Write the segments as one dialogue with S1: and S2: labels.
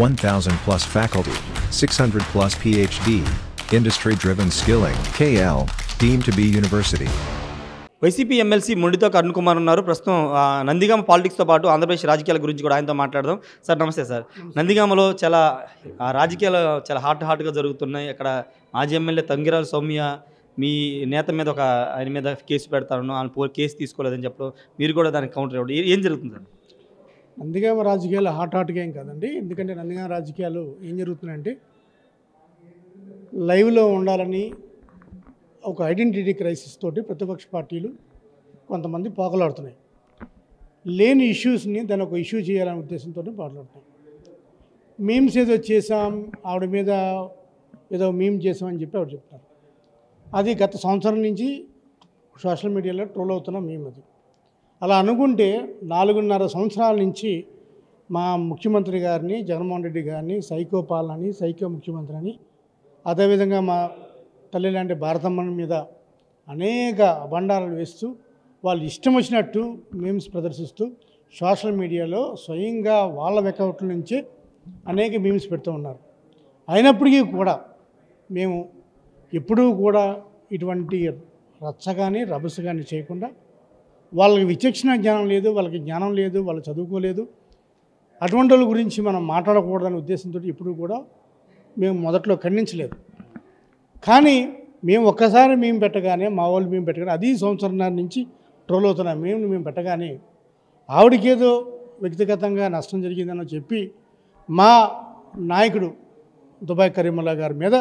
S1: 1,000 plus faculty, 600 plus PhD, industry-driven skilling, KL, deemed to be university.
S2: YCP MLC ముడితో అరుణ్ కుమార్ ఉన్నారు. ప్రస్తుతం నందిగామ పాలిటిక్స్తో పాటు ఆంధ్రప్రదేశ్ రాజకీయాల గురించి కూడా ఆయనతో మాట్లాడదాం. సార్ నమస్తే సార్. నందిగామలో చాలా రాజకీయాలు చాలా హాట్గా జరుగుతున్నాయి. అక్కడ మాజీ ఎమ్మెల్యే తంగిరాల సౌమ్య మీ నేత మీద ఆయన మీద కేసు పెడతాను, ఆయన కేసు తీసుకోలేదని చెప్పడం, మీరు కూడా దానికి కౌంటర్ ఇవ్వడం, ఏం జరుగుతుంది సార్?
S3: నందిగామ రాజకీయాలు హాట్గా ఏం కాదండి. ఎందుకంటే నందిగామ రాజకీయాలు ఏం జరుగుతున్నాయంటే లైవ్లో ఉండాలని ఒక ఐడెంటిటీ క్రైసిస్ తోటి ప్రతిపక్ష పార్టీలు కొంతమంది పోకలాడుతున్నాయి. లేని ఇష్యూస్ని దాన్ని ఒక ఇష్యూ చేయాలనే ఉద్దేశంతో పోకలాడుతున్నాయి. మీమ్స్ ఏదో చేసాం, ఆవిడ మీద ఏదో మీమ్ చేసామని చెప్పి ఆవిడ చెప్తారు. అది గత సంవత్సరం నుంచి సోషల్ మీడియాలో ట్రోల్ అవుతున్న మీమ్ అది. అలా అనుకుంటే 4.5 సంవత్సరాల నుంచి మా ముఖ్యమంత్రి గారిని, జగన్మోహన్ రెడ్డి గారిని సైకో పాలనని, సైకో ముఖ్యమంత్రి అని, అదేవిధంగా మా తల్లి లాంటి భారతమ్మని మీద అనేక అబండాలను వేస్తూ వాళ్ళు ఇష్టం వచ్చినట్టు మీమ్స్ ప్రదర్శిస్తూ సోషల్ మీడియాలో స్వయంగా వాళ్ళ అకౌంట్ల నుంచి అనేక మీమ్స్ పెడుతూ ఉన్నారు. అయినప్పటికీ కూడా మేము ఎప్పుడూ కూడా ఇటువంటి రచ్చ కానీ రభస కానీ చేయకుండా, వాళ్ళకి విచక్షణ జ్ఞానం లేదు, వాళ్ళకి జ్ఞానం లేదు, వాళ్ళు చదువుకోలేదు, అటువంటి వాళ్ళ గురించి మనం మాట్లాడకూడదనే ఉద్దేశంతో ఎప్పుడూ కూడా మేము మొదట్లో ఖండించలేదు. కానీ మేము ఒక్కసారి మేము పెట్టగానే, మా వాళ్ళు మేము పెట్టగానే, అది సంవత్సరంన్నర నుంచి ట్రోల్ అవుతున్నాం. మేము పెట్టగానే ఆవిడకేదో వ్యక్తిగతంగా నష్టం జరిగిందని చెప్పి మా నాయకుడు దుబాయ్ కరీముల్లా గారి మీద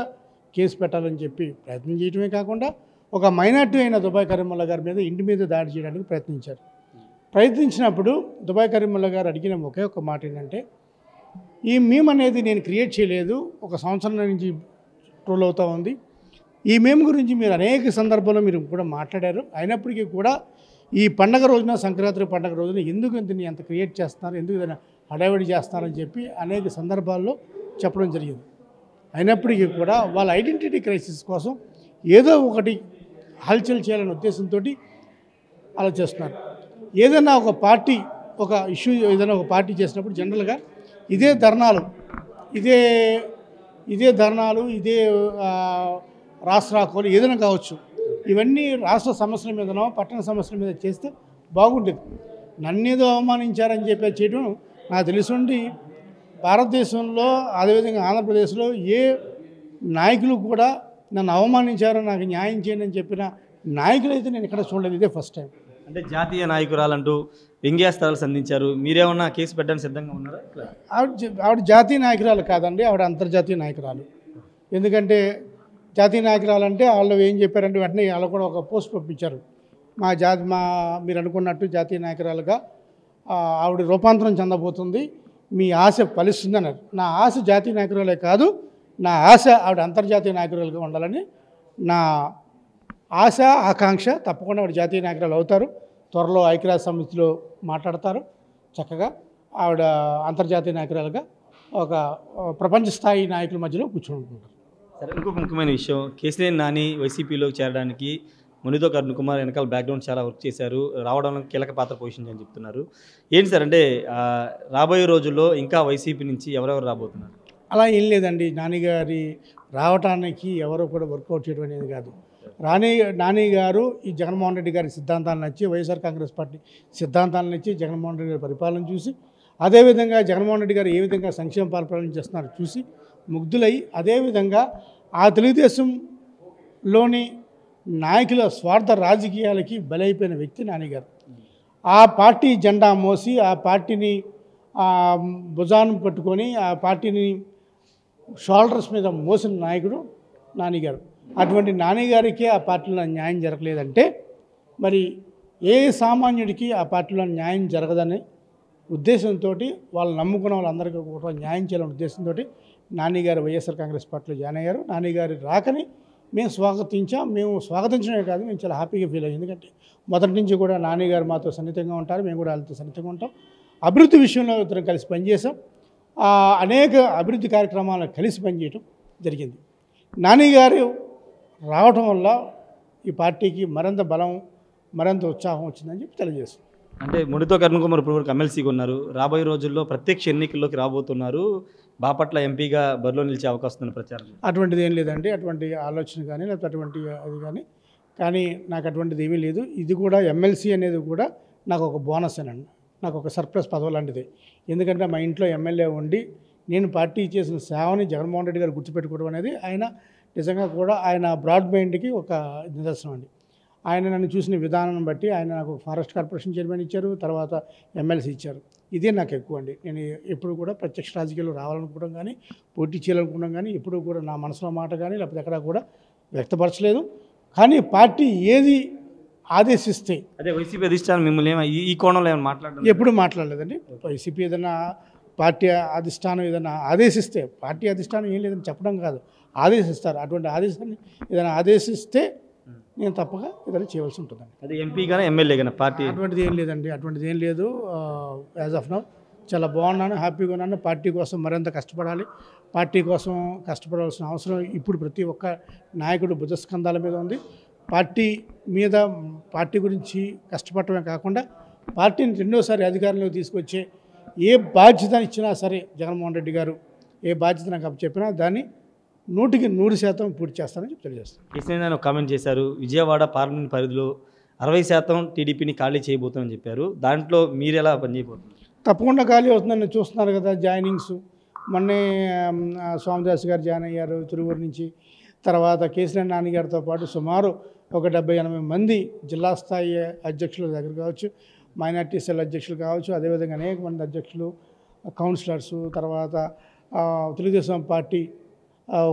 S3: కేసు పెట్టాలని చెప్పి ప్రయత్నం చేయడమే కాకుండా, ఒక మైనార్టీ అయిన దుబాయ్ కరీముల్లా గారి మీద ఇంటి మీద దాడి చేయడానికి ప్రయత్నించినప్పుడు దుబాయ్ కరీముల్లా గారు అడిగిన ఒకే ఒక మాట ఏంటంటే, ఈ మీమ్ అనేది నేను క్రియేట్ చేయలేదు, ఒక సంవత్సరం నుంచి ట్రోల్ అవుతూ ఉంది. ఈ మేమ్ గురించి మీరు అనేక సందర్భాల్లో మీరు కూడా మాట్లాడారు. అయినప్పటికీ కూడా ఈ పండగ రోజున, సంక్రాంతి పండగ రోజున ఎందుకు దీన్ని ఎంత క్రియేట్ చేస్తున్నారు, ఎందుకు దాన్ని హడావిడి చేస్తున్నారని చెప్పి అనేక సందర్భాల్లో చెప్పడం జరిగింది. అయినప్పటికీ కూడా వాళ్ళ ఐడెంటిటీ క్రైసిస్ కోసం ఏదో ఒకటి హల్చల్ చేయాలనే ఉద్దేశంతో అలా చేస్తున్నారు. ఏదైనా ఒక పార్టీ ఒక ఇష్యూ ఏదైనా ఒక పార్టీ చేసినప్పుడు జనరల్గా ఇదే ధర్నాలు ఇదే రాష్ట్రాకోలు ఏదైనా కావచ్చు, ఇవన్నీ రాష్ట్ర సమస్యల మీదనో పట్టణ సమస్యల మీద చేస్తే బాగుండేది. నన్నేదో అవమానించారని చెప్పి చేయడం నాకు తెలుసుండి, భారతదేశంలో అదేవిధంగా ఆంధ్రప్రదేశ్లో ఏ నాయకులు కూడా నన్ను అవమానించారో నాకు న్యాయం చేయండి అని చెప్పిన నాయకులు అయితే నేను ఇక్కడ చూడలేదు. ఇదే ఫస్ట్ టైం.
S2: అంటే జాతీయ నాయకురాలంటూ వ్యంగ్యాస్త్రాలు సంధించారు. మీరేమన్నా కేసు పెట్టడానికి సిద్ధంగా ఉన్నారా?
S3: ఆవిడ జాతీయ నాయకురాలు కాదండి, ఆవిడ అంతర్జాతీయ నాయకురాలు. ఎందుకంటే జాతీయ నాయకురాలు అంటే వాళ్ళు ఏం చెప్పారంటే వెంటనే వాళ్ళు కూడా ఒక పోస్ట్ పంపించారు, మీరు అనుకున్నట్టు జాతీయ నాయకురాలుగా ఆవిడ రూపాంతరం చెందబోతుంది, మీ ఆశ ఫలిస్తుంది అన్నారు. నా ఆశ జాతీయ నాయకురాలే కాదు, నా ఆశ ఆవిడ అంతర్జాతీయ నాయకురాలుగా ఉండాలని నా ఆశ, ఆకాంక్ష. తప్పకుండా ఆవిడ జాతీయ నాయకురాలు అవుతారు. త్వరలో ఐక్యరాజ్య సమితిలో మాట్లాడతారు. చక్కగా ఆవిడ అంతర్జాతీయ నాయకురాలుగా ఒక ప్రపంచ స్థాయి నాయకుల మధ్యలో కూర్చుంటున్నారు.
S2: సరే, ఇంకొక ముఖ్యమైన విషయం, కేసీఆర్ నాని వైసీపీలోకి చేరడానికి మునితో అరుణ్ కుమార్ వెనకాల బ్యాక్గ్రౌండ్ చాలా వర్క్ చేశారు, రావడంలో కీలక పాత్ర పోషించని చెప్తున్నారు. ఏంటి సార్ అంటే రాబోయే రోజుల్లో ఇంకా వైసీపీ నుంచి ఎవరెవరు రాబోతున్నారు?
S3: అలా ఏం లేదండి. నానిగారి రావటానికి ఎవరో కూడా వర్కౌట్ చేయడం అనేది కాదు. నాని గారు ఈ జగన్మోహన్ రెడ్డి గారి సిద్ధాంతాలను నచ్చి, వైఎస్ఆర్ కాంగ్రెస్ పార్టీ సిద్ధాంతాలను నచ్చి, జగన్మోహన్ రెడ్డి గారి పరిపాలన చూసి, అదేవిధంగా జగన్మోహన్ రెడ్డి గారు ఏ విధంగా సంక్షేమ పరిపాలన చేస్తున్నారో చూసి ముగ్ధులై, అదేవిధంగా ఆ తెలుగుదేశంలోని నాయకుల స్వార్థ రాజకీయాలకి బలైపోయిన వ్యక్తి నానిగారు. ఆ పార్టీ జెండా మోసి, ఆ పార్టీని భుజాన్ని పట్టుకొని, ఆ పార్టీని షోల్డర్స్ మీద మోసిన నాయకుడు నానిగారు. అటువంటి నానిగారికి ఆ పార్టీలో న్యాయం జరగలేదంటే మరి ఏ సామాన్యుడికి ఆ పార్టీలో న్యాయం జరగదనే ఉద్దేశంతో, వాళ్ళు నమ్ముకున్న వాళ్ళందరికీ కూడా న్యాయం చేయాలనే ఉద్దేశంతో నానిగారు వైఎస్ఆర్ కాంగ్రెస్ పార్టీలో జాయిన్ అయ్యారు. నానిగారి రాకని మేము స్వాగతించడమే కాదు, మేము చాలా హ్యాపీగా ఫీల్ అయ్యాం. ఎందుకంటే మొదటి నుంచి కూడా నానిగారు మాతో సన్నిహితంగా ఉంటారు, మేము కూడా వాళ్ళతో సన్నిహితంగా ఉంటాం. అభివృద్ధి విషయంలో ఇద్దరం కలిసి పనిచేసాం. అనేక అభివృద్ధి కార్యక్రమాలను కలిసి పనిచేయటం జరిగింది. నానిగారు రావటం వల్ల ఈ పార్టీకి మరింత బలం, మరింత ఉత్సాహం వచ్చిందని చెప్పి తెలియజేస్తాం.
S2: అంటే ముడితో అరుణ్ కుమార్ ఇప్పటివరకు ఎమ్మెల్సీగా ఉన్నారు, రాబోయే రోజుల్లో ప్రత్యక్ష ఎన్నికల్లోకి రాబోతున్నారు. బాపట్ల ఎంపీగా బరిలో నిలిచే అవకాశం ఉందని ప్రచారం.
S3: అటువంటిది ఏం లేదండి, అటువంటి ఆలోచన కానీ లేకపోతే అటువంటి అది కానీ నాకు అటువంటిది ఏమీ లేదు. ఇది కూడా ఎమ్మెల్సీ అనేది కూడా నాకు ఒక బోనస్ అనండి, నాకు ఒక సర్ప్లస్ పదవి లాంటిది. ఎందుకంటే మా ఇంట్లో ఎమ్మెల్యే ఉండి నేను పార్టీ చేసిన సేవని జగన్మోహన్ రెడ్డి గారు గుర్తుపెట్టుకోవడం అనేది ఆయన నిజంగా కూడా ఆయన బ్రాడ్ మైండ్కి ఒక నిదర్శనం అండి. ఆయన నన్ను చూసిన విధానం బట్టి ఆయన నాకు ఫారెస్ట్ కార్పొరేషన్ చైర్మన్ ఇచ్చారు, తర్వాత ఎమ్మెల్సీ ఇచ్చారు. ఇదే నాకు ఎక్కువ అండి. నేను ఎప్పుడు కూడా ప్రత్యక్ష రాజకీయాల్లో రావాలనుకోవడం కానీ పోటీ చేయాలనుకోవడం కానీ ఎప్పుడు కూడా నా మనసులో మాట కానీ లేకపోతే ఎక్కడా కూడా వ్యక్తపరచలేదు. కానీ పార్టీ ఏది ఆదేశిస్తే
S2: అదే వైసీపీ అధిష్టానం మిమ్మల్ని ఈ కోణంలో ఏమైనా మాట్లాడడం
S3: ఎప్పుడు మాట్లాడలేదండి. వైసీపీ ఏదైనా పార్టీ అధిష్టానం ఏదైనా ఆదేశిస్తే, పార్టీ అధిష్టానం ఏం లేదని చెప్పడం కాదు, ఆదేశిస్తారు. అటువంటి ఆదేశాన్ని ఏదైనా ఆదేశిస్తే నేను తప్పక ఏదైనా చేయవలసి ఉంటుందండి.
S2: అదే ఎంపీ కానీ ఎమ్మెల్యే కానీ పార్టీ
S3: అటువంటిది ఏం లేదండి, అటువంటిది ఏం లేదు. యాజ్ ఆఫ్ నౌ చాలా బాగున్నాను, హ్యాపీగా ఉన్నాను. పార్టీ కోసం మరింత కష్టపడాలి. పార్టీ కోసం కష్టపడాల్సిన అవసరం ఇప్పుడు ప్రతి ఒక్క నాయకుడు భుజస్కంధాల మీద ఉంది. పార్టీ గురించి కష్టపడటమే కాకుండా పార్టీని రెండోసారి అధికారంలోకి తీసుకొచ్చే ఏ బాధ్యత ఇచ్చినా సరే జగన్మోహన్ రెడ్డి గారు ఏ బాధ్యత నాకు చెప్పినా దాన్ని 100% పూర్తి చేస్తానని తెలియజేస్తాను.
S2: కేసీఆర్ కామెంట్ చేశారు, విజయవాడ పార్లమెంట్ పరిధిలో 60% టీడీపీని ఖాళీ చేయబోతామని చెప్పారు. దాంట్లో మీరు ఎలా పనిచేయబోతున్నారు?
S3: తప్పకుండా ఖాళీ అవుతుందని చూస్తున్నారు కదా జాయినింగ్స్. మొన్నే స్వామిదాస్ గారు జాయిన్ అయ్యారు తిరువూరు నుంచి. తర్వాత కేసీఆర్ నాన్నగారితో పాటు సుమారు ఒక 70-80 మంది జిల్లా స్థాయి అధ్యక్షుల దగ్గర కావచ్చు, మైనార్టీ సెల్ అధ్యక్షులు కావచ్చు, అదేవిధంగా అనేక మంది అధ్యక్షులు, కౌన్సిలర్సు, తర్వాత తెలుగుదేశం పార్టీ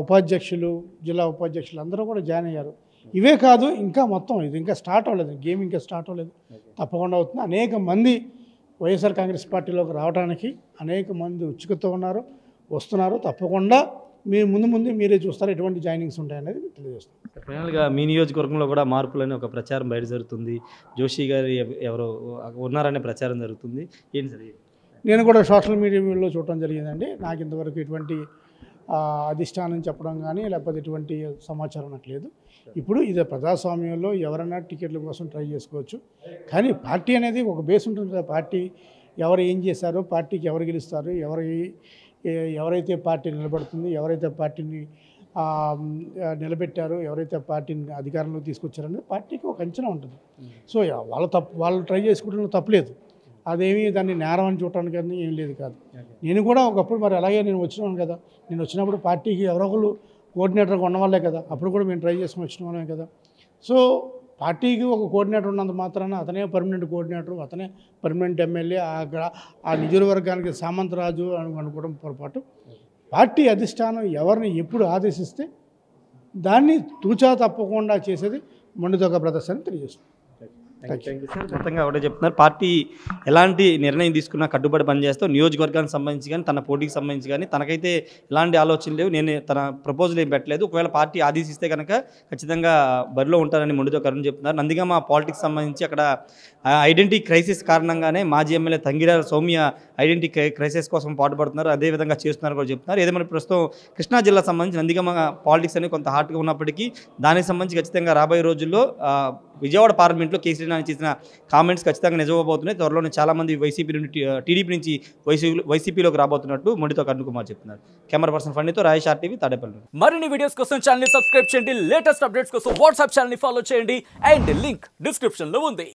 S3: ఉపాధ్యక్షులు, జిల్లా ఉపాధ్యక్షులు అందరూ కూడా జాయిన్ అయ్యారు. ఇవే కాదు, ఇంకా మొత్తం ఇది ఇంకా స్టార్ట్ అవ్వలేదు, గేమ్ ఇంకా స్టార్ట్ అవ్వలేదు, తప్పకుండా అవుతుంది. అనేక మంది వైఎస్ఆర్ కాంగ్రెస్ పార్టీలోకి రావడానికి అనేక మంది ఉత్సుకత ఉన్నారు, వస్తున్నారు. తప్పకుండా మీరు ముందు మీరే చూస్తారు ఎటువంటి జాయినింగ్స్ ఉంటాయనేది తెలియజేస్తాం.
S2: ఫైనల్గా మీ నియోజకవర్గంలో కూడా మార్పులని ఒక ప్రచారం బయట జరుగుతుంది, జోషి గారు ఎవరో ఉన్నారనే ప్రచారం జరుగుతుంది, ఏంటి సార్?
S3: నేను కూడా సోషల్ మీడియాలో చూడటం జరిగిందండి. నాకు ఇంతవరకు ఎటువంటి అధిష్టానం చెప్పడం కానీ లేకపోతే ఎటువంటి సమాచారం నాకు లేదు. ఇప్పుడు ఇది ప్రజాస్వామ్యంలో ఎవరైనా టికెట్ల కోసం ట్రై చేసుకోవచ్చు, కానీ పార్టీ అనేది ఒక బేస్ ఉంటుంది కదా. పార్టీ ఎవరు ఏం చేశారో, పార్టీకి ఎవరు గెలుస్తారు, ఎవరైతే పార్టీ నిలబడుతుంది, ఎవరైతే పార్టీని నిలబెట్టారో, ఎవరైతే పార్టీని అధికారంలోకి తీసుకొచ్చారనేది పార్టీకి ఒక అంచనా ఉంటుంది. సో వాళ్ళు ట్రై చేసుకోవడంలో తప్పలేదు, అదేమీ దాన్ని నేరం అని చూడటానికి కానీ ఏం లేదు కాదు. నేను కూడా ఒకప్పుడు మరి అలాగే నేను వచ్చినాను కదా, నేను వచ్చినప్పుడు పార్టీకి ఎవరో ఒకరు కోఆర్డినేటర్గా ఉన్నవాళ్ళే కదా, అప్పుడు కూడా మేము ట్రై చేసుకుని వచ్చిన వాళ్ళే కదా. సో పార్టీకి ఒక కోఆర్డినేటర్ ఉన్నంత మాత్రాన అతనే పర్మనెంట్ కోఆర్డినేటర్, అతనే పర్మనెంట్ ఎమ్మెల్యే, ఆ నియోజకవర్గానికి సామంతరాజు అని అనుకోవడం పొరపాటు. పార్టీ అధిష్టానం ఎవరిని ఎప్పుడు ఆదేశిస్తే దాన్ని తూచా తప్పకుండా చేసేది మొండిదొక బ్రదర్స్ అని తెలియజేస్తుంది.
S2: మొత్తంగా ఒకటే చెప్తున్నారు, పార్టీ ఎలాంటి నిర్ణయం తీసుకున్నా కట్టుబడి పనిచేస్తాం. నియోజకవర్గానికి సంబంధించి కానీ తన పోటీకి సంబంధించి కానీ తనకైతే ఎలాంటి ఆలోచన లేవు, నేను తన ప్రపోజల్ ఏం పెట్టలేదు. ఒకవేళ పార్టీ ఆదేశిస్తే కనుక ఖచ్చితంగా బరిలో ఉంటారని మొండితో కరుణ చెప్తున్నారు. నందిగామ పాలిటిక్స్ సంబంధించి అక్కడ ఐడెంటిటీ క్రైసిస్ కారణంగానే మాజీ MLA Tangirala Soumya identity crisis కోసం పాటుపడుతున్నారు, అదేవిధంగా చేస్తున్నారు కూడా చెప్తున్నారు. ఏదేమైనా ప్రస్తుతం కృష్ణా జిల్లా సంబంధించి నందిగామ పాలిటిక్స్ అనేది కొంత హాట్గా ఉన్నప్పటికీ దానికి సంబంధించి ఖచ్చితంగా రాబోయే రోజుల్లో విజయవాడ పార్లమెంట్లో కేసీఆర్ నాని చేసిన కామెంట్స్ ఖచ్చితంగా నిజమవబోతున్నాయి. త్వరలోనే చాలామంది వైసీపీ నుండి టీడీపీ నుంచి వైసీపీలోకి రాబోతున్నట్టు మొండితో కరుణ కుమార్ చెప్తున్నారు. కెమెరా పర్సన్ ఫండితో రాయేష్ RTV తాడేపల్లి.
S4: మరిన్ని వీడియోస్ కోసం ఛానల్ ని సబ్స్క్రైబ్ చేయండి, లేటెస్ట్ అప్డేట్స్ కోసం వాట్సాప్ ఛానల్ ని ఫాలో చేయండి అండ్ లింక్ డిస్క్రిప్షన్ లో ఉంది.